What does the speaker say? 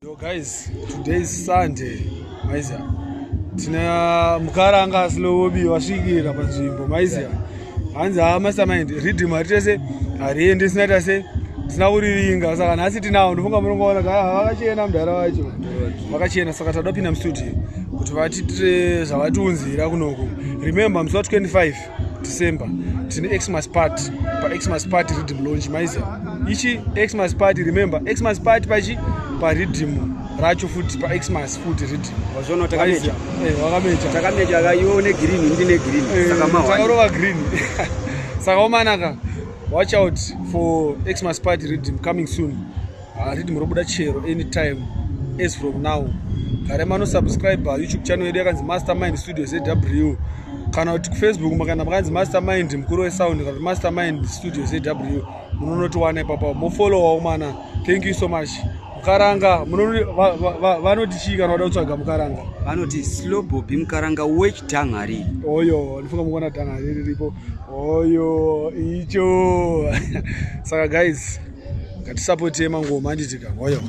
Yo guys, today is Sunday. Maizia. Tina mukaranga slowobi wasvikira panzvimbo maizia. Hanzi mastermind redeem atese ariendi sinata se tina uriringa saka nhasi tinawo ndofunga munongoona vakachena mudhara wacho. Vakachena saka tada kupinda mustudio kuti vatitire zvavatiunzira kunoko. Remember musi 25 December tine Xmas party pa Xmas party redeem launch maizia. Ichi Xmas party remember Xmas party pachi pa redeem racho futi pa Xmas futi redeem wazona takameja takameja akaione green ndine green saka mawa takarova green saka omanaka watch out for Xmas party redeem coming soon. Redeem robuda chero anytime as from now. Kare mano subscribe YouTube channel yedu yakanzi Mastermind Studio ZW kana kuti Facebook makana makanzi Mastermind mukuru wesound kana Mastermind Studio ZW munonotiwana ipapo mofollow waumana. Thank you so much. Mukaranga vanoti chii kana wada kutsvaga mukaranga vanoti slow bob mukaranga wechitangari oyo ndifunga mukuona tangari riripo oyo icho saka guys ngatisapotei mangoma nditika oyo